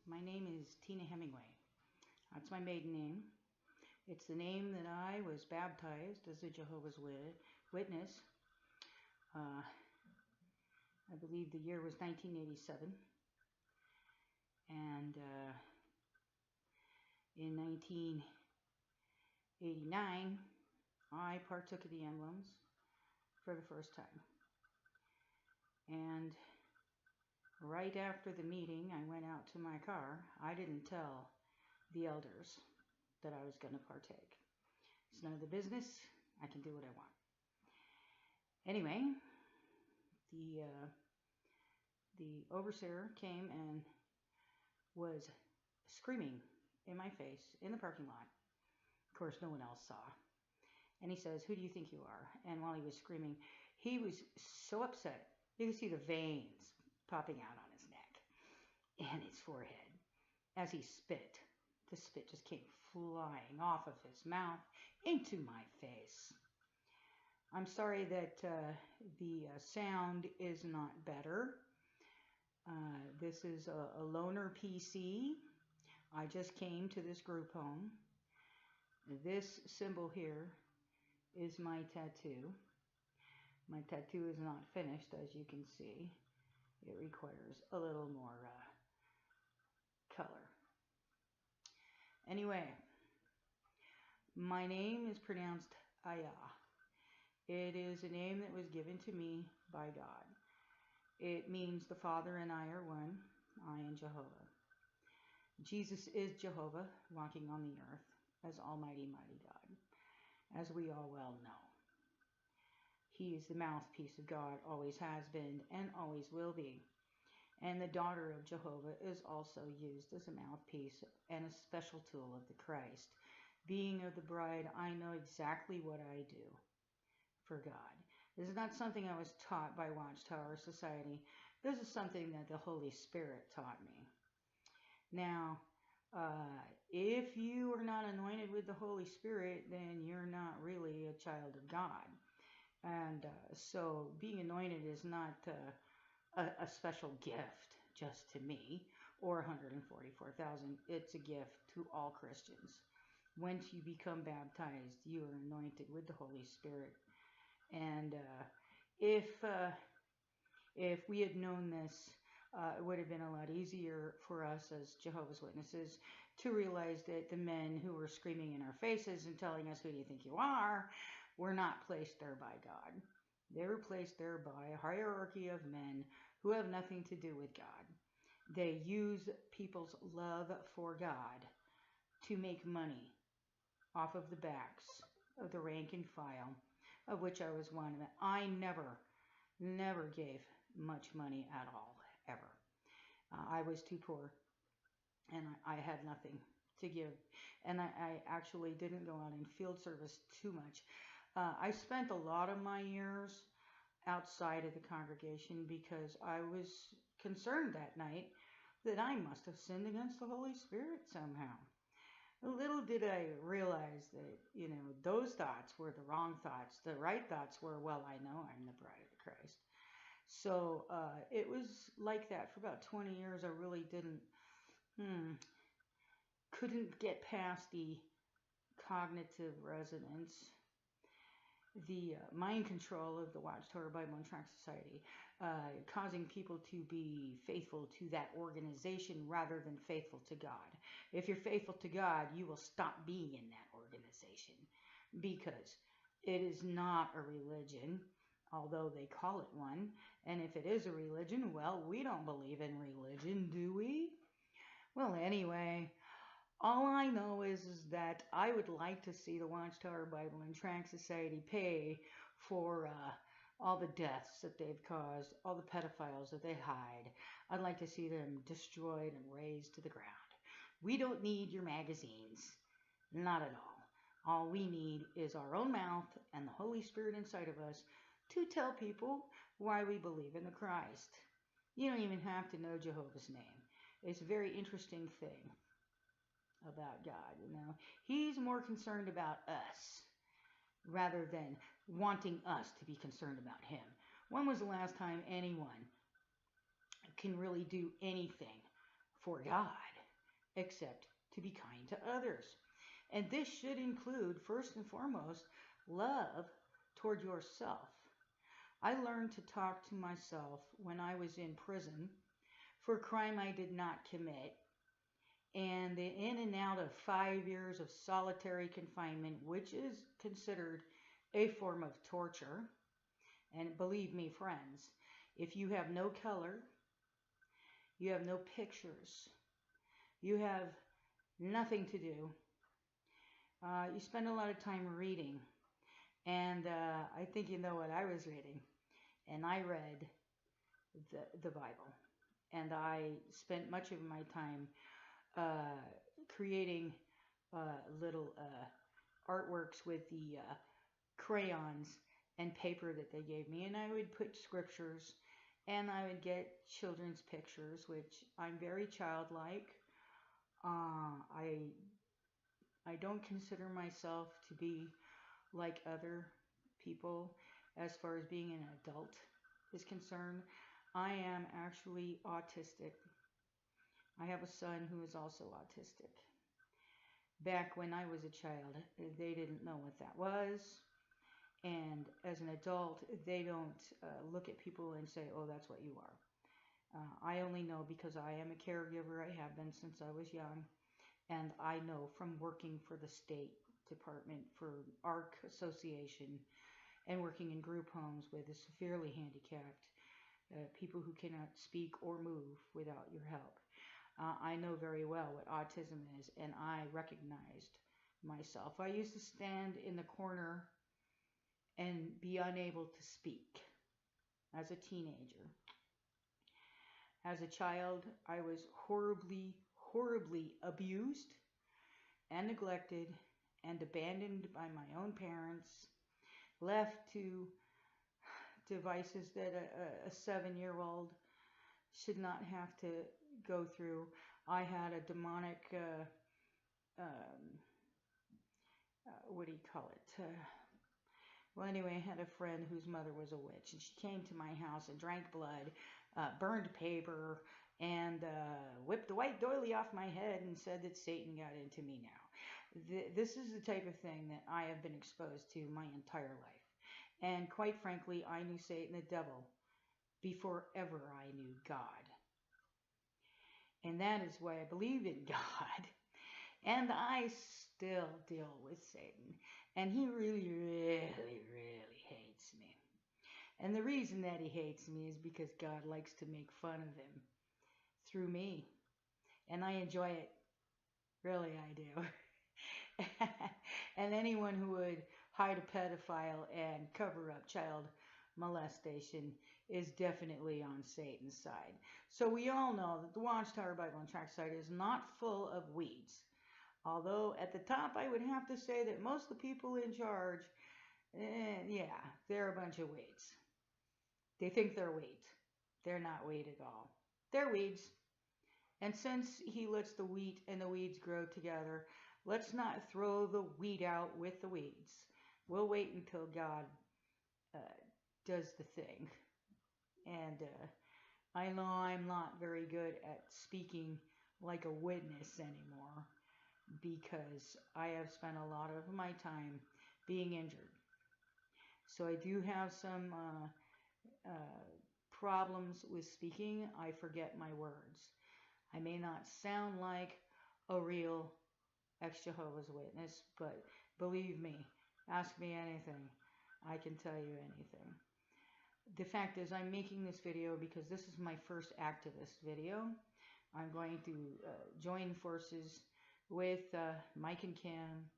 My name is Tina Hemingway. That's my maiden name. It's the name that I was baptized as a Jehovah's Witness. I believe the year was 1987. And in 1989, I partook of the emblems for the first time. And right after the meeting, I went out to my car. I didn't tell the elders that I was going to partake. It's none of their business. I can do what I want. Anyway, the overseer came and was screaming in my face in the parking lot. Of course, no one else saw. And he says, "Who do you think you are?" And while he was screaming, he was so upset. You could see the veins popping out on his neck and his forehead as he spit. The spit just came flying off of his mouth into my face. I'm sorry that the sound is not better. This is a loner PC. I just came to this group home. This symbol here is my tattoo. My tattoo is not finished, as you can see. It requires a little more color. Anyway, my name is pronounced Ayah. It is a name that was given to me by God. It means the Father and I are one, I and Jehovah. Jesus is Jehovah walking on the earth as Almighty, Mighty God, as we all well know. He is the mouthpiece of God, always has been and always will be. And the daughter of Jehovah is also used as a mouthpiece and a special tool of the Christ. Being of the bride, I know exactly what I do for God. This is not something I was taught by Watchtower Society. This is something that the Holy Spirit taught me. Now, if you are not anointed with the Holy Spirit, then you're not really a child of God. And so being anointed is not a special gift just to me or 144,000. It's a gift to all Christians. Once you become baptized, you are anointed with the Holy Spirit. And if we had known this, it would have been a lot easier for us as Jehovah's Witnesses to realize that the men who were screaming in our faces and telling us, "Who do you think you are?" were not placed there by God. They were placed there by a hierarchy of men who have nothing to do with God. They use people's love for God to make money off of the backs of the rank and file, of which I was one of them. I never gave much money at all, ever. I was too poor, and I had nothing to give. And I actually didn't go out in field service too much. I spent a lot of my years outside of the congregation because I was concerned that night that I must have sinned against the Holy Spirit somehow. Little did I realize that, those thoughts were the wrong thoughts. The right thoughts were, well, I know I'm the bride of Christ. So it was like that for about 20 years. I really couldn't get past the cognitive resonance, the mind control of the Watchtower Bible and Tract Society, causing people to be faithful to that organization rather than faithful to God. If you're faithful to God, you will stop being in that organization because it is not a religion, although they call it one. And if it is a religion, well, we don't believe in religion, do we? Well, anyway, all I know is that I would like to see the Watchtower Bible and Tract Society pay for all the deaths that they've caused, all the pedophiles that they hide. I'd like to see them destroyed and razed to the ground. We don't need your magazines. Not at all. All we need is our own mouth and the Holy Spirit inside of us to tell people why we believe in the Christ. You don't even have to know Jehovah's name. It's a very interesting thing about God, He's more concerned about us rather than wanting us to be concerned about Him. When was the last time anyone can really do anything for God, except to be kind to others. And this should include, first and foremost, love toward yourself. I learned to talk to myself when I was in prison for a crime I did not commit. And the in and out of 5 years of solitary confinement, which is considered a form of torture. And believe me, friends, if you have no color, you have no pictures, you have nothing to do, you spend a lot of time reading. And I think you know what I was reading. And I read the Bible. And I spent much of my time creating little artworks with the crayons and paper that they gave me. And I would put scriptures and I would get children's pictures, which I'm very childlike. I don't consider myself to be like other people as far as being an adult is concerned. I am actually autistic. I have a son who is also autistic. Back when I was a child, they didn't know what that was. And as an adult, they don't look at people and say, oh, that's what you are. I only know because I am a caregiver. I have been since I was young. And I know from working for the State Department for ARC Association and working in group homes with the severely handicapped, people who cannot speak or move without your help. I know very well what autism is, and I recognized myself. I used to stand in the corner and be unable to speak as a teenager. As a child, I was horribly, horribly abused and neglected and abandoned by my own parents, left to devices that a 7-year-old should not have to go through. I had a demonic, what do you call it? Well, anyway, I had a friend whose mother was a witch, and she came to my house and drank blood, burned paper, and whipped the white doily off my head and said that Satan got into me now. This is the type of thing that I have been exposed to my entire life. And quite frankly, I knew Satan the devil before ever I knew God. And that is why I believe in God. And I still deal with Satan. And he really, really, really hates me. And the reason that he hates me is because God likes to make fun of him through me. And I enjoy it. Really, I do. And anyone who would hide a pedophile and cover up child molestation is definitely on Satan's side. So we all know that the Watchtower Bible and Tract site is not full of weeds. Although at the top I would have to say that most of the people in charge, yeah, they're a bunch of weeds. They think they're weeds. They're not weed at all. They're weeds. And since he lets the wheat and the weeds grow together, let's not throw the wheat out with the weeds. We'll wait until God does the thing. And I know I'm not very good at speaking like a witness anymore because I have spent a lot of my time being injured. So I do have some problems with speaking. I forget my words. I may not sound like a real ex-Jehovah's Witness, but believe me, ask me anything. I can tell you anything. The fact is, I'm making this video because this is my first activist video. I'm going to join forces with Mike and Kim,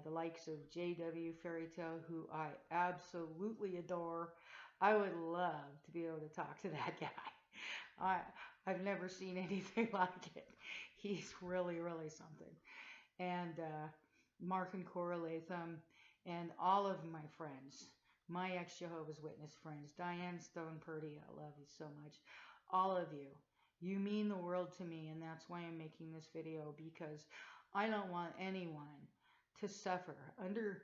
the likes of JW Fairytale, who I absolutely adore. I would love to be able to talk to that guy. I've never seen anything like it. He's really, really something. And Mark and Cora Latham, and all of my friends, my ex-Jehovah's Witness friends, Diane Stone Purdy, I love you so much. All of you, you mean the world to me, and that's why I'm making this video, because I don't want anyone to suffer under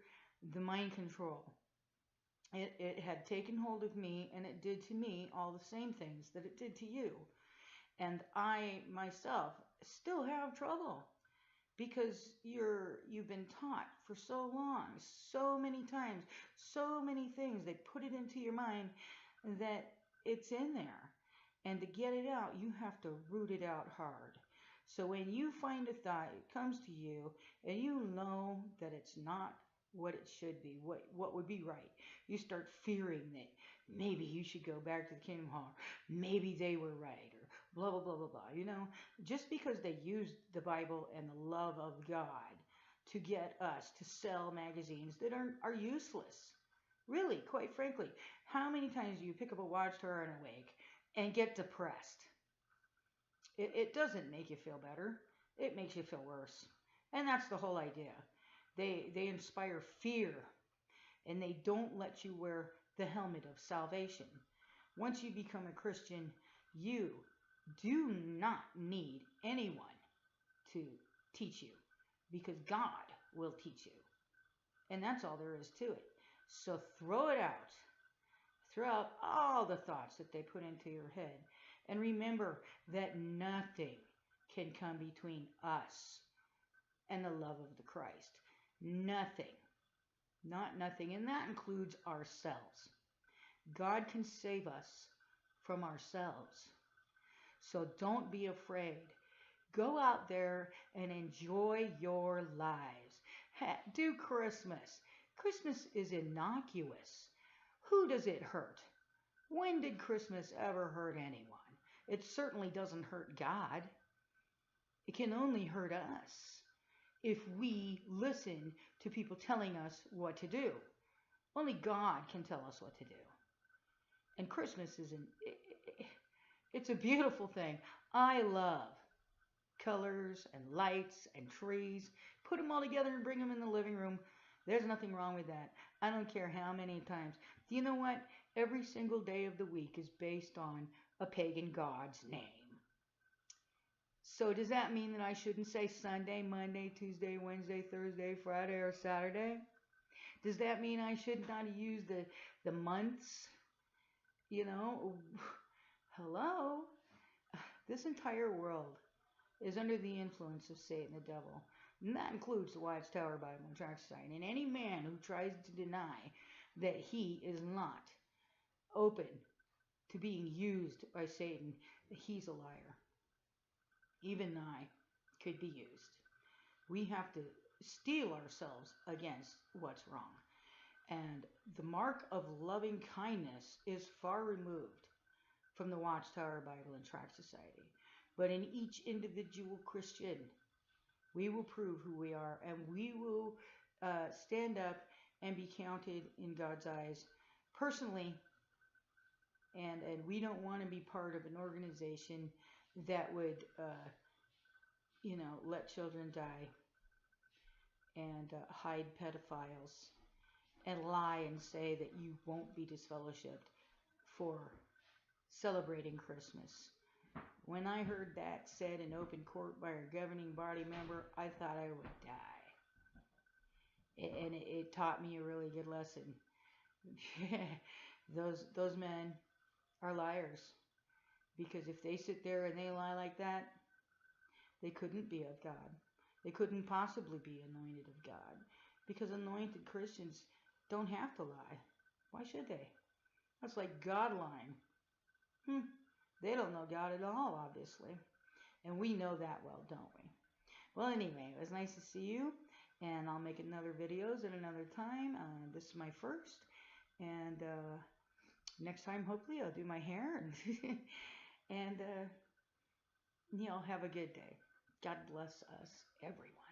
the mind control. It had taken hold of me, and it did to me all the same things that it did to you. And I myself still have trouble because you've been taught for so long, so many times, so many things. They put it into your mind that it's in there. And to get it out, you have to root it out hard. So when you find a thought, it comes to you, and you know that it's not what it should be, what would be right. You start fearing that maybe you should go back to the Kingdom Hall, maybe they were right, or blah blah blah blah blah. Just because they used the Bible and the love of God to get us to sell magazines that are useless. Really, quite frankly, how many times do you pick up a Watchtower and Awake and get depressed? It doesn't make you feel better. It makes you feel worse. And that's the whole idea. They inspire fear, and they don't let you wear the helmet of salvation. Once you become a Christian, you do not need anyone to teach you, because God will teach you. And that's all there is to it. So throw it out. Throw out all the thoughts that they put into your head. And remember that nothing can come between us and the love of the Christ. Nothing. Not nothing. And that includes ourselves. God can save us from ourselves. So don't be afraid. Go out there and enjoy your lives. Do Christmas. Christmas is innocuous. Who does it hurt? When did Christmas ever hurt anyone? It certainly doesn't hurt God. It can only hurt us if we listen to people telling us what to do. Only God can tell us what to do. And Christmas it's a beautiful thing. I love colors and lights and trees. Put them all together and bring them in the living room. There's nothing wrong with that. I don't care how many times. Do you know what? Every single day of the week is based on a pagan god's name. So does that mean that I shouldn't say Sunday, Monday, Tuesday, Wednesday, Thursday, Friday, or Saturday? Does that mean I should not use the months? Hello? This entire world is under the influence of Satan, the devil. And that includes the Watchtower Bible and Tract Society. And any man who tries to deny that he is not open to being used by Satan, he's a liar. Even I could be used. We have to steel ourselves against what's wrong. And the mark of loving kindness is far removed from the Watchtower Bible and Tract Society. But in each individual Christian, we will prove who we are, and we will stand up and be counted in God's eyes personally. And we don't want to be part of an organization that would, let children die and hide pedophiles and lie and say that you won't be disfellowshipped for celebrating Christmas. When I heard that said in open court by a governing body member, I thought I would die. And it taught me a really good lesson. Those men are liars. Because if they sit there and they lie like that, they couldn't be of God. They couldn't possibly be anointed of God. Because anointed Christians don't have to lie. Why should they? That's like God lying. They don't know God at all, obviously. And we know that well, don't we? Well, anyway, it was nice to see you. And I'll make another videos at another time. This is my first. And next time, hopefully, I'll do my hair. And have a good day. God bless us, everyone.